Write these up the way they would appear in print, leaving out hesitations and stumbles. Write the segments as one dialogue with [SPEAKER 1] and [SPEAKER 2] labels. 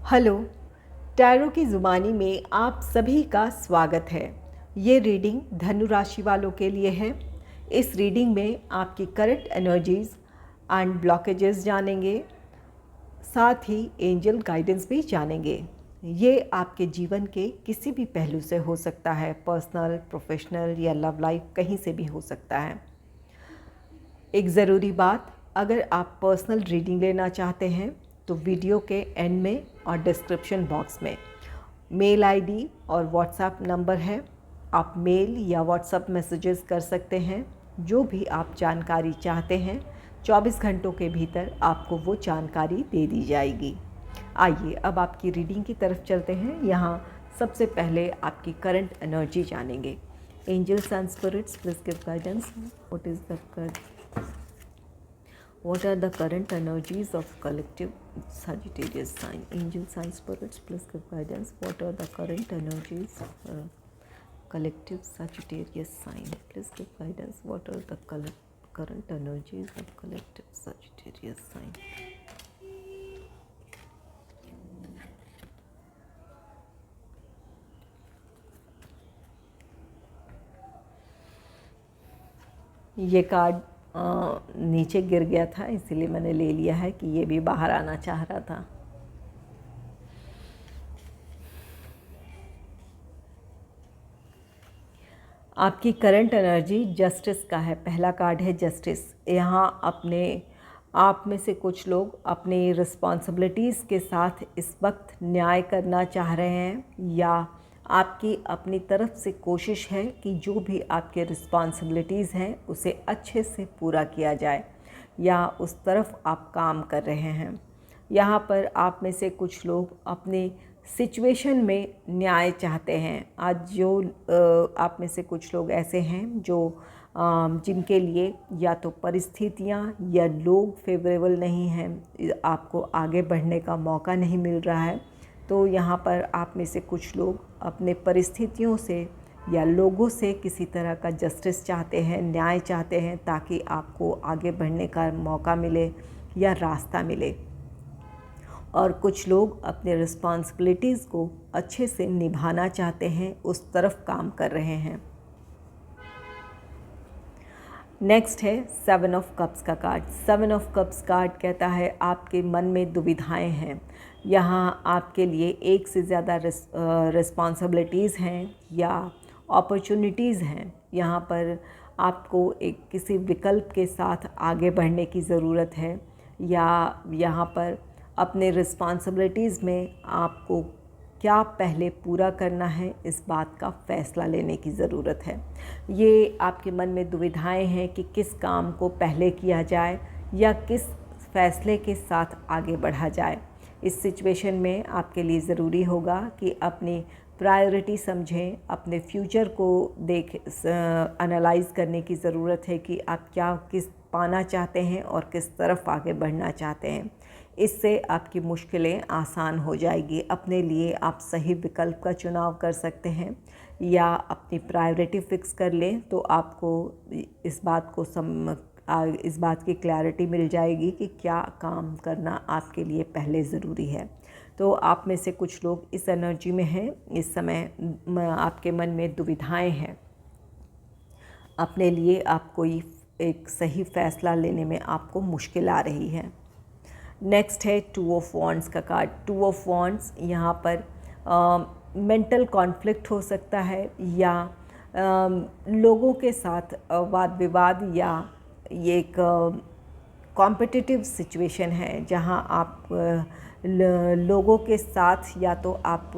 [SPEAKER 1] Hello. Tarot की ज़ुबानी में आप सभी का स्वागत है। ये रीडिंग धनु राशि वालों के लिए है। इस रीडिंग में आपकी करंट एनर्जीज़ एंड ब्लॉकेजेस जानेंगे, साथ ही एंजल गाइडेंस भी जानेंगे। ये आपके जीवन के किसी भी पहलू से हो सकता है, पर्सनल, प्रोफेशनल या लव लाइफ, कहीं से भी हो सकता है। एक ज़रूरी बात, अगर आप पर्सनल रीडिंग लेना चाहते हैं तो वीडियो के एंड में और डिस्क्रिप्शन बॉक्स में मेल आईडी और व्हाट्सएप नंबर है। आप मेल या व्हाट्सएप मैसेजेस कर सकते हैं। जो भी आप जानकारी चाहते हैं 24 घंटों के भीतर आपको वो जानकारी दे दी जाएगी। आइए अब आपकी रीडिंग की तरफ चलते हैं। यहाँ सबसे पहले आपकी करंट एनर्जी जानेंगे। Angels and spirits please give guidance. What are the current energies of collective Sagittarius sign? Angels and spirits, please give guidance. What are the current energies of collective Sagittarius sign? Please give guidance. What are the current energies of collective Sagittarius sign? ये card नीचे गिर गया था, इसीलिए मैंने ले लिया है कि ये भी बाहर आना चाह रहा था। आपकी करंट एनर्जी जस्टिस का है। पहला कार्ड है जस्टिस। यहाँ अपने आप में से कुछ लोग अपनी रिस्पॉन्सिबिलिटीज़ के साथ इस वक्त न्याय करना चाह रहे हैं, या आपकी अपनी तरफ से कोशिश है कि जो भी आपके रिस्पॉन्सिबिलिटीज़ हैं उसे अच्छे से पूरा किया जाए, या उस तरफ आप काम कर रहे हैं। यहाँ पर आप में से कुछ लोग अपने सिचुएशन में न्याय चाहते हैं। आज जो आप में से कुछ लोग ऐसे हैं जो जिनके लिए या तो परिस्थितियाँ या लोग फेवरेबल नहीं हैं, आपको आगे बढ़ने का मौका नहीं मिल रहा है। तो यहाँ पर आप में से कुछ लोग अपने परिस्थितियों से या लोगों से किसी तरह का जस्टिस चाहते हैं, न्याय चाहते हैं, ताकि आपको आगे बढ़ने का मौका मिले या रास्ता मिले। और कुछ लोग अपने रिस्पॉन्सिबिलिटीज़ को अच्छे से निभाना चाहते हैं, उस तरफ काम कर रहे हैं। नेक्स्ट है 7 ऑफ कप्स का कार्ड। 7 ऑफ कप्स कार्ड कहता है आपके मन में दुविधाएं हैं। यहाँ आपके लिए एक से ज़्यादा रिस्पॉन्सिबिलिटीज़ हैं या अपॉर्चुनिटीज़ हैं। यहाँ पर आपको एक किसी विकल्प के साथ आगे बढ़ने की ज़रूरत है, या यहाँ पर अपने रिस्पॉन्सिबिलिटीज़ में आपको क्या पहले पूरा करना है, इस बात का फ़ैसला लेने की ज़रूरत है। ये आपके मन में दुविधाएं हैं कि किस काम को पहले किया जाए या किस फ़ैसले के साथ आगे बढ़ा जाए। इस सिचुएशन में आपके लिए ज़रूरी होगा कि अपनी प्रायोरिटी समझें, अपने फ्यूचर को एनालाइज़ करने की ज़रूरत है कि आप क्या किस पाना चाहते हैं और किस तरफ आगे बढ़ना चाहते हैं। इससे आपकी मुश्किलें आसान हो जाएगी। अपने लिए आप सही विकल्प का चुनाव कर सकते हैं, या अपनी प्रायोरिटी फ़िक्स कर लें तो आपको इस बात की क्लैरिटी मिल जाएगी कि क्या काम करना आपके लिए पहले ज़रूरी है। तो आप में से कुछ लोग इस एनर्जी में हैं। इस समय आपके मन में दुविधाएं हैं। अपने लिए आप कोई एक सही फ़ैसला लेने में आपको मुश्किल आ रही है। नेक्स्ट है 2 ऑफ वॉन्ड्स का कार्ड। 2 ऑफ वॉन्ड्स यहाँ पर मेंटल कॉन्फ्लिक्ट हो सकता है, या लोगों के साथ वाद विवाद, या ये एक कॉम्पिटिटिव सिचुएशन है जहाँ आप लोगों के साथ या तो आप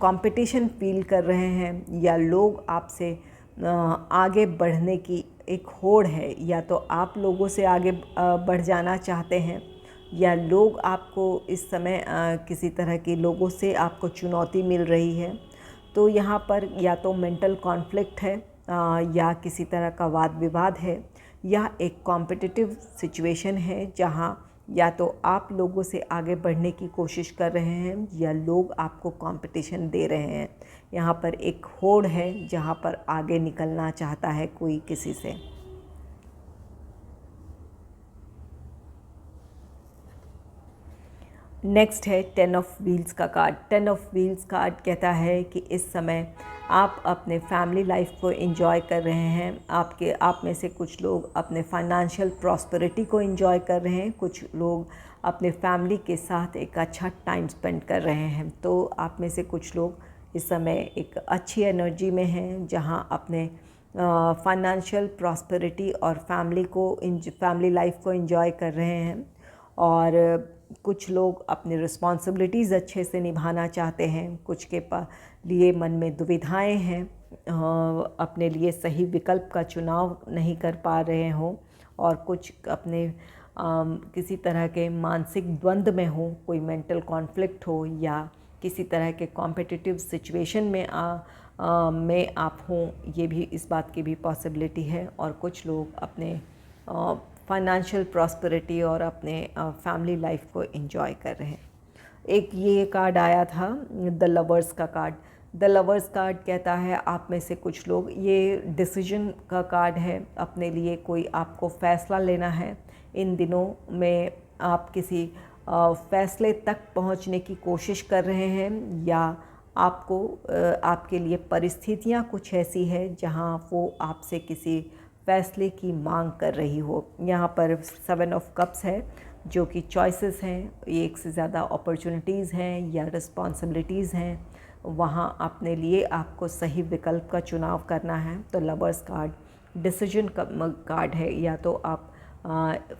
[SPEAKER 1] कंपटीशन फील कर रहे हैं, या लोग आपसे आगे बढ़ने की एक होड़ है, या तो आप लोगों से आगे बढ़ जाना चाहते हैं, या लोग आपको इस समय किसी तरह के लोगों से आपको चुनौती मिल रही है। तो यहाँ पर या तो मेंटल कॉन्फ्लिक्ट है, या किसी तरह का वाद विवाद है, या एक कॉम्पिटिटिव सिचुएशन है जहाँ या तो आप लोगों से आगे बढ़ने की कोशिश कर रहे हैं या लोग आपको कंपटीशन दे रहे हैं। यहाँ पर एक होड़ है जहाँ पर आगे निकलना चाहता है कोई किसी से। नेक्स्ट है 10 ऑफ व्हील्स का कार्ड। 10 ऑफ व्हील्स कार्ड कहता है कि इस समय आप अपने फैमिली लाइफ को एंजॉय कर रहे हैं। आप में से कुछ लोग अपने फाइनेंशियल प्रॉस्पेरिटी को एंजॉय कर रहे हैं, कुछ लोग अपने फैमिली के साथ एक अच्छा टाइम स्पेंड कर रहे हैं। तो आप में से कुछ लोग इस समय एक अच्छी एनर्जी में हैं, जहां अपने फाइनेंशियल प्रॉस्पेरिटी और फैमिली लाइफ को एंजॉय कर रहे हैं। और कुछ लोग अपनी रिस्पॉन्सिबिलिटीज़ अच्छे से निभाना चाहते हैं, कुछ के लिए मन में दुविधाएं हैं, अपने लिए सही विकल्प का चुनाव नहीं कर पा रहे हों, और कुछ अपने किसी तरह के मानसिक द्वंद्व में हो, कोई मेंटल कॉन्फ्लिक्ट हो, या किसी तरह के कॉम्पिटिटिव सिचुएशन में आप हों, ये भी इस बात की भी पॉसिबिलिटी है। और कुछ लोग अपने फाइनेंशियल प्रॉस्पेरिटी और अपने फैमिली लाइफ को एंजॉय कर रहे हैं। एक ये कार्ड आया था द लवर्स का कार्ड। द लवर्स कार्ड कहता है आप में से कुछ लोग, ये डिसीजन का कार्ड है, अपने लिए कोई आपको फ़ैसला लेना है। इन दिनों में आप किसी फ़ैसले तक पहुंचने की कोशिश कर रहे हैं, या आपके लिए परिस्थितियां कुछ ऐसी है जहां वो आपसे किसी फ़ैसले की मांग कर रही हो। यहाँ पर 7 ऑफ कप्स है, जो कि चॉइसेस हैं, एक से ज़्यादा अपॉर्चुनिटीज़ हैं या रिस्पॉन्सिबिलिटीज़ हैं, वहाँ अपने लिए आपको सही विकल्प का चुनाव करना है। तो लवर्स कार्ड डिसीजन का कार्ड है, या तो आप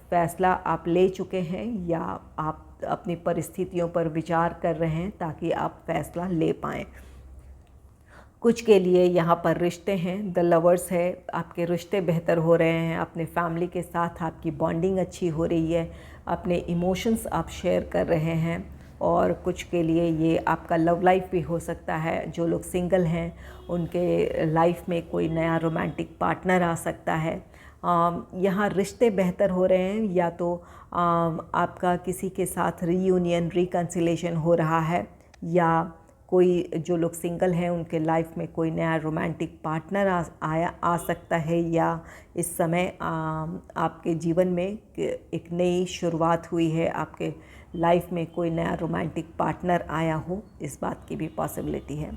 [SPEAKER 1] फ़ैसला आप ले चुके हैं, या आप अपनी परिस्थितियों पर विचार कर रहे हैं ताकि आप फ़ैसला ले पाएँ। कुछ के लिए यहाँ पर रिश्ते हैं, द लवर्स है, आपके रिश्ते बेहतर हो रहे हैं, अपने फैमिली के साथ आपकी बॉन्डिंग अच्छी हो रही है, अपने इमोशंस आप शेयर कर रहे हैं। और कुछ के लिए ये आपका लव लाइफ भी हो सकता है। जो लोग सिंगल हैं उनके लाइफ में कोई नया रोमांटिक पार्टनर आ सकता है। यहाँ रिश्ते बेहतर हो रहे हैं, या तो आपका किसी के साथ रीयूनियन रिकन्सिलेशन हो रहा है, या कोई जो लोग सिंगल हैं उनके लाइफ में कोई नया रोमांटिक पार्टनर आ सकता है, या इस समय आपके जीवन में एक नई शुरुआत हुई है, आपके लाइफ में कोई नया रोमांटिक पार्टनर आया हो, इस बात की भी पॉसिबिलिटी है।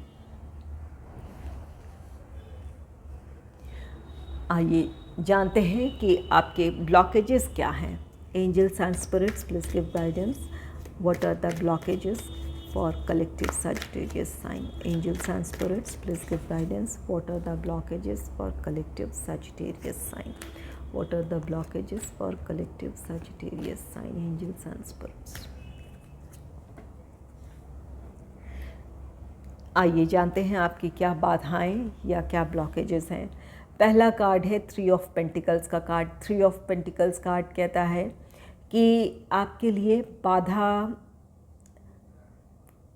[SPEAKER 1] आइए जानते हैं कि आपके ब्लॉकेजेस क्या हैं। Angels and spirits please give guidance. What are the blockages for collective Sagittarius sign? Angels and spirits please give guidance. What are the blockages for collective Sagittarius sign? What are the blockages for collective Sagittarius sign? Angels and spirits. आइए जानते हैं आपकी क्या बाधाएं या क्या blockages हैं। पहला कार्ड है 3 ऑफ पेंटिकल्स का कार्ड। 3 ऑफ पेंटिकल्स कार्ड कहता है कि आपके लिए बाधा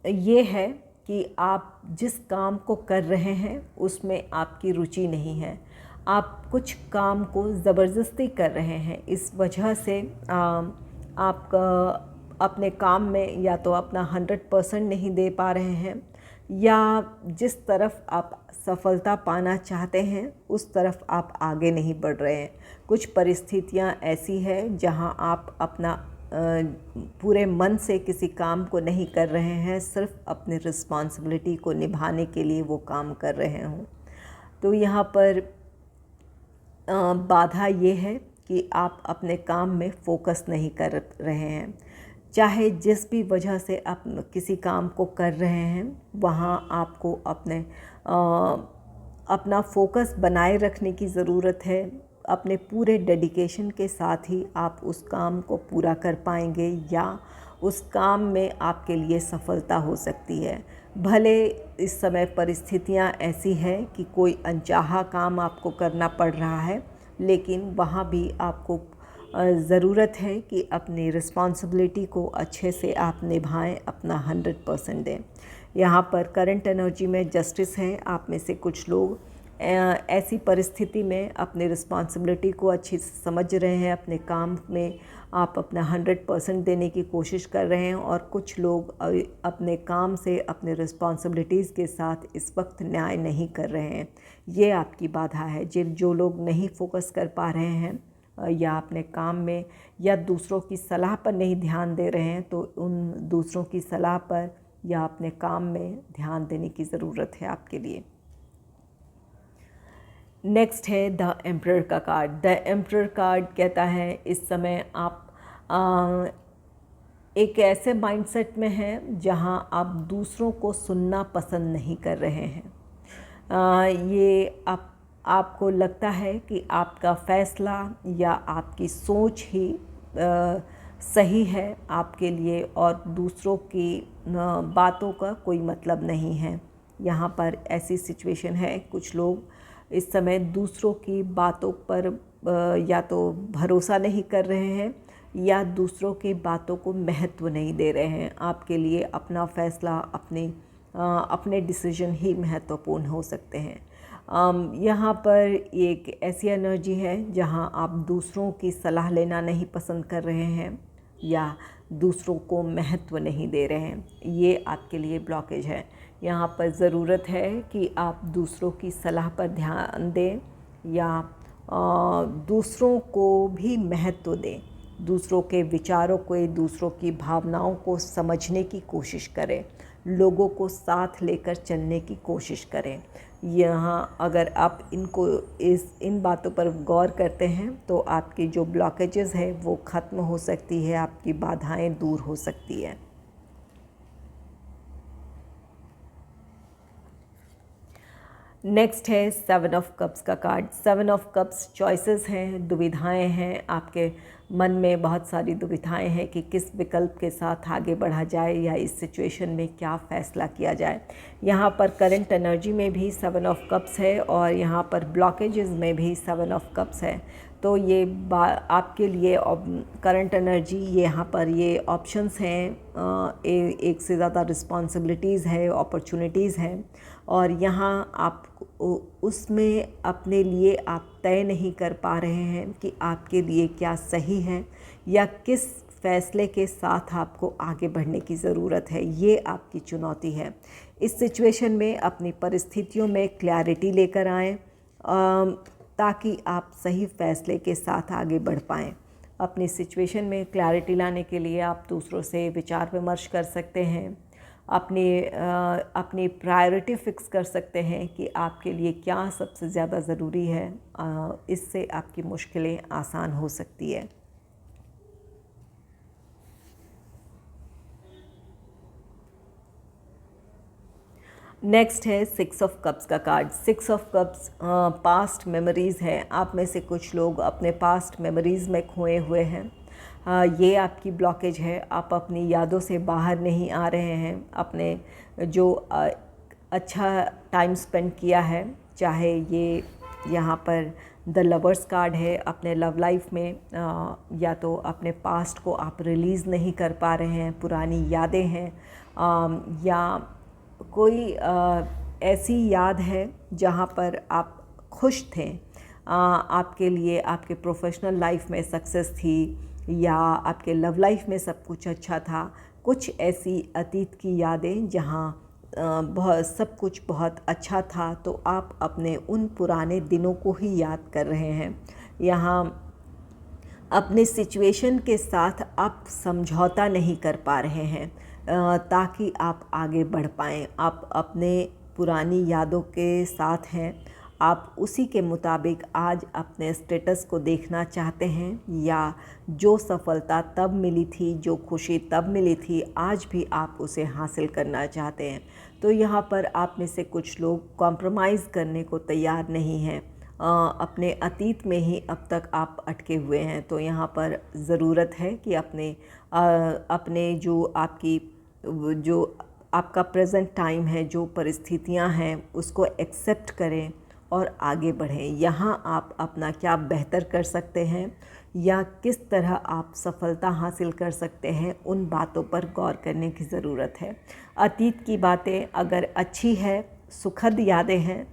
[SPEAKER 1] ये है कि आप जिस काम को कर रहे हैं उसमें आपकी रुचि नहीं है, आप कुछ काम को ज़बरदस्ती कर रहे हैं। इस वजह से आप अपने काम में या तो अपना 100% नहीं दे पा रहे हैं, या जिस तरफ आप सफलता पाना चाहते हैं उस तरफ आप आगे नहीं बढ़ रहे हैं। कुछ परिस्थितियां ऐसी हैं जहां आप अपना पूरे मन से किसी काम को नहीं कर रहे हैं, सिर्फ अपनी रिस्पॉन्सिबिलिटी को निभाने के लिए वो काम कर रहे हों। तो यहाँ पर बाधा ये है कि आप अपने काम में फोकस नहीं कर रहे हैं। चाहे जिस भी वजह से आप किसी काम को कर रहे हैं, वहाँ आपको अपना फोकस बनाए रखने की ज़रूरत है। अपने पूरे डेडिकेशन के साथ ही आप उस काम को पूरा कर पाएंगे, या उस काम में आपके लिए सफलता हो सकती है। भले इस समय परिस्थितियां ऐसी हैं कि कोई अनचाहा काम आपको करना पड़ रहा है, लेकिन वहाँ भी आपको ज़रूरत है कि अपनी रिस्पॉन्सिबिलिटी को अच्छे से आप निभाएं, अपना 100% दें। यहाँ पर करंट एनर्जी में जस्टिस है। आप में से कुछ लोग ऐसी परिस्थिति में अपनी रिस्पॉन्सिबिलिटी को अच्छी से समझ रहे हैं, अपने काम में आप अपना 100% देने की कोशिश कर रहे हैं, और कुछ लोग अपने काम से अपने रिस्पॉन्सिबिलिटीज़ के साथ इस वक्त न्याय नहीं कर रहे हैं। ये आपकी बाधा है। जो लोग नहीं फोकस कर पा रहे हैं या अपने काम में या दूसरों की सलाह पर नहीं ध्यान दे रहे हैं, तो उन दूसरों की सलाह पर या अपने काम में ध्यान देने की ज़रूरत है आपके लिए। नेक्स्ट है द एम्परर का कार्ड। द एम्परर कार्ड कहता है इस समय आप एक ऐसे माइंडसेट में हैं जहां आप दूसरों को सुनना पसंद नहीं कर रहे हैं। ये आपको लगता है कि आपका फ़ैसला या आपकी सोच ही सही है आपके लिए और दूसरों की बातों का कोई मतलब नहीं है। यहाँ पर ऐसी सिचुएशन है, कुछ लोग इस समय दूसरों की बातों पर या तो भरोसा नहीं कर रहे हैं या दूसरों की बातों को महत्व नहीं दे रहे हैं। आपके लिए अपना फ़ैसला, अपने डिसीजन ही महत्वपूर्ण हो सकते हैं। यहाँ पर एक ऐसी एनर्जी है जहाँ आप दूसरों की सलाह लेना नहीं पसंद कर रहे हैं या दूसरों को महत्व नहीं दे रहे हैं। ये आपके लिए ब्लॉकेज है। यहाँ पर ज़रूरत है कि आप दूसरों की सलाह पर ध्यान दें या दूसरों को भी महत्व दें, दूसरों के विचारों को, दूसरों की भावनाओं को समझने की कोशिश करें, लोगों को साथ लेकर चलने की कोशिश करें। यहाँ अगर आप इन बातों पर गौर करते हैं तो आपकी जो ब्लॉकेजेस है वो ख़त्म हो सकती है, आपकी बाधाएं दूर हो सकती है। नेक्स्ट है 7 ऑफ कप्स का कार्ड। 7 ऑफ कप्स चॉइसेस हैं, दुविधाएं हैं। आपके मन में बहुत सारी दुविधाएं हैं कि किस विकल्प के साथ आगे बढ़ा जाए या इस सिचुएशन में क्या फ़ैसला किया जाए। यहाँ पर करंट एनर्जी में भी 7 ऑफ कप्स है और यहाँ पर ब्लॉकेजेस में भी 7 ऑफ कप्स है। तो ये आपके लिए करंट एनर्जी, यहाँ पर ये ऑप्शंस हैं, एक से ज़्यादा रिस्पॉन्सिबिलिटीज़ है, अपॉर्चुनिटीज़ हैं और यहाँ आप उसमें अपने लिए आप तय नहीं कर पा रहे हैं कि आपके लिए क्या सही है या किस फ़ैसले के साथ आपको आगे बढ़ने की ज़रूरत है। ये आपकी चुनौती है। इस सिचुएशन में अपनी परिस्थितियों में क्लैरिटी लेकर आएँ ताकि आप सही फ़ैसले के साथ आगे बढ़ पाएँ। अपनी सिचुएशन में क्लैरिटी लाने के लिए आप दूसरों से विचार विमर्श कर सकते हैं, अपनी प्रायोरिटी फ़िक्स कर सकते हैं कि आपके लिए क्या सबसे ज़्यादा ज़रूरी है। इससे आपकी मुश्किलें आसान हो सकती है। नेक्स्ट है 6 ऑफ कप्स का card. 6 of cups past memories है। आप में से कुछ लोग अपने पास्ट मेमोरीज़ में खोए हुए हैं। ये आपकी ब्लॉकेज है। आप अपनी यादों से बाहर नहीं आ रहे हैं। अपने जो अच्छा टाइम स्पेंड किया है, चाहे ये यहाँ पर द लवर्स कार्ड है, अपने लव लाइफ में या तो अपने पास्ट को आप रिलीज़ नहीं कर पा रहे हैं, पुरानी यादें हैं या कोई ऐसी याद है जहाँ पर आप खुश थे, आपके लिए आपके प्रोफेशनल लाइफ में सक्सेस थी या आपके लव लाइफ में सब कुछ अच्छा था। कुछ ऐसी अतीत की यादें जहाँ सब कुछ बहुत अच्छा था, तो आप अपने उन पुराने दिनों को ही याद कर रहे हैं। यहाँ अपने सिचुएशन के साथ आप समझौता नहीं कर पा रहे हैं ताकि आप आगे बढ़ पाएँ। आप अपने पुरानी यादों के साथ हैं, आप उसी के मुताबिक आज अपने स्टेटस को देखना चाहते हैं या जो सफलता तब मिली थी, जो खुशी तब मिली थी, आज भी आप उसे हासिल करना चाहते हैं। तो यहाँ पर आप में से कुछ लोग कॉम्प्रोमाइज़ करने को तैयार नहीं हैं, अपने अतीत में ही अब तक आप अटके हुए हैं। तो यहाँ पर ज़रूरत है कि अपने जो आपका प्रेजेंट टाइम है, जो परिस्थितियाँ हैं, उसको एक्सेप्ट करें और आगे बढ़ें। यहाँ आप अपना क्या बेहतर कर सकते हैं या किस तरह आप सफलता हासिल कर सकते हैं, उन बातों पर गौर करने की ज़रूरत है। अतीत की बातें अगर अच्छी है, सुखद यादें हैं,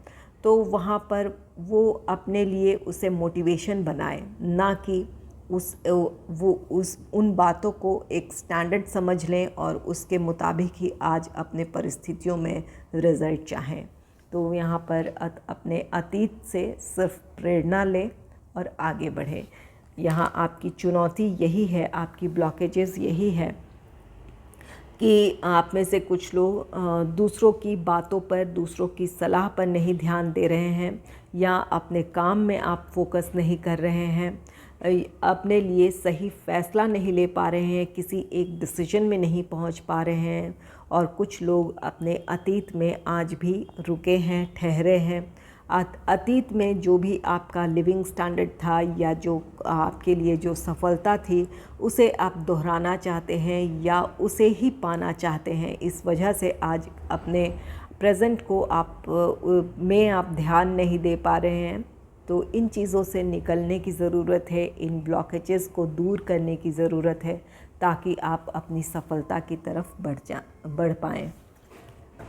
[SPEAKER 1] तो वहाँ पर वो अपने लिए उसे मोटिवेशन बनाए, ना कि उन बातों को एक स्टैंडर्ड समझ लें और उसके मुताबिक ही आज अपने परिस्थितियों में रिज़ल्ट चाहें। तो यहाँ पर अपने अतीत से सिर्फ प्रेरणा लें और आगे बढ़ें। यहाँ आपकी चुनौती यही है, आपकी ब्लॉकेजेस यही है कि आप में से कुछ लोग दूसरों की बातों पर, दूसरों की सलाह पर नहीं ध्यान दे रहे हैं, या अपने काम में आप फोकस नहीं कर रहे हैं, अपने लिए सही फ़ैसला नहीं ले पा रहे हैं, किसी एक डिसीजन में नहीं पहुंच पा रहे हैं। और कुछ लोग अपने अतीत में आज भी रुके हैं, ठहरे हैं। अतीत में जो भी आपका लिविंग स्टैंडर्ड था या जो आपके लिए जो सफलता थी, उसे आप दोहराना चाहते हैं या उसे ही पाना चाहते हैं। इस वजह से आज अपने प्रेजेंट को में आप ध्यान नहीं दे पा रहे हैं। तो इन चीज़ों से निकलने की ज़रूरत है, इन ब्लॉकेजेस को दूर करने की ज़रूरत है, ताकि आप अपनी सफलता की तरफ बढ़ पाएँ।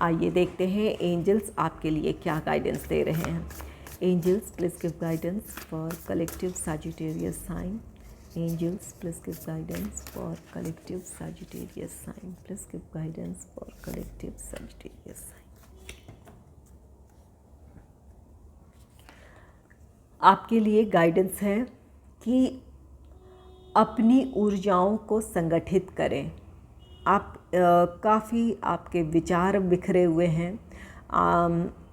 [SPEAKER 1] आइए देखते हैं एंजल्स आपके लिए क्या गाइडेंस दे रहे हैं। Angels please give guidance for collective Sagittarius sign. Angels please give guidance for collective Sagittarius sign. Please give guidance for collective Sagittarius sign. आपके लिए गाइडेंस है कि अपनी ऊर्जाओं को संगठित करें। आप काफ़ी आपके विचार बिखरे हुए हैं,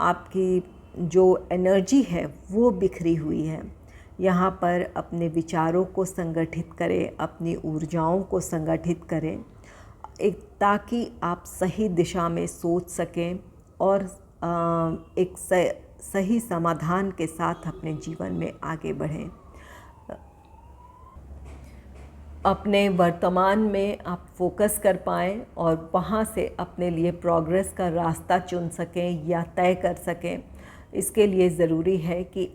[SPEAKER 1] आपकी जो एनर्जी है वो बिखरी हुई है। यहाँ पर अपने विचारों को संगठित करें, अपनी ऊर्जाओं को संगठित करें, ताकि आप सही दिशा में सोच सकें और एक सही समाधान के साथ अपने जीवन में आगे बढ़ें। अपने वर्तमान में आप फोकस कर पाएँ और वहाँ से अपने लिए प्रोग्रेस का रास्ता चुन सकें या तय कर सकें। इसके लिए ज़रूरी है कि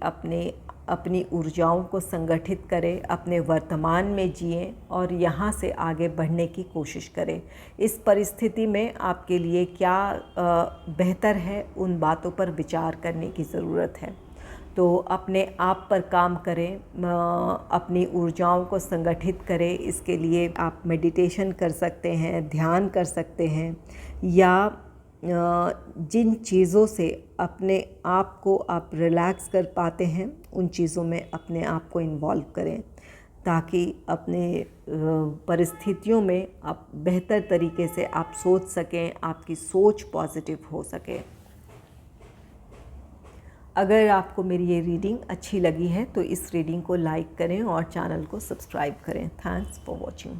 [SPEAKER 1] अपनी ऊर्जाओं को संगठित करें, अपने वर्तमान में जिएं और यहाँ से आगे बढ़ने की कोशिश करें। इस परिस्थिति में आपके लिए क्या बेहतर है, उन बातों पर विचार करने की ज़रूरत है। तो अपने आप पर काम करें, अपनी ऊर्जाओं को संगठित करें। इसके लिए आप मेडिटेशन कर सकते हैं, ध्यान कर सकते हैं, या जिन चीज़ों से अपने आप को आप रिलैक्स कर पाते हैं उन चीज़ों में अपने आप को इन्वॉल्व करें, ताकि अपने परिस्थितियों में आप बेहतर तरीके से आप सोच सकें, आपकी सोच पॉजिटिव हो सके। अगर आपको मेरी ये रीडिंग अच्छी लगी है तो इस रीडिंग को लाइक करें और चैनल को सब्सक्राइब करें। Thanks for watching.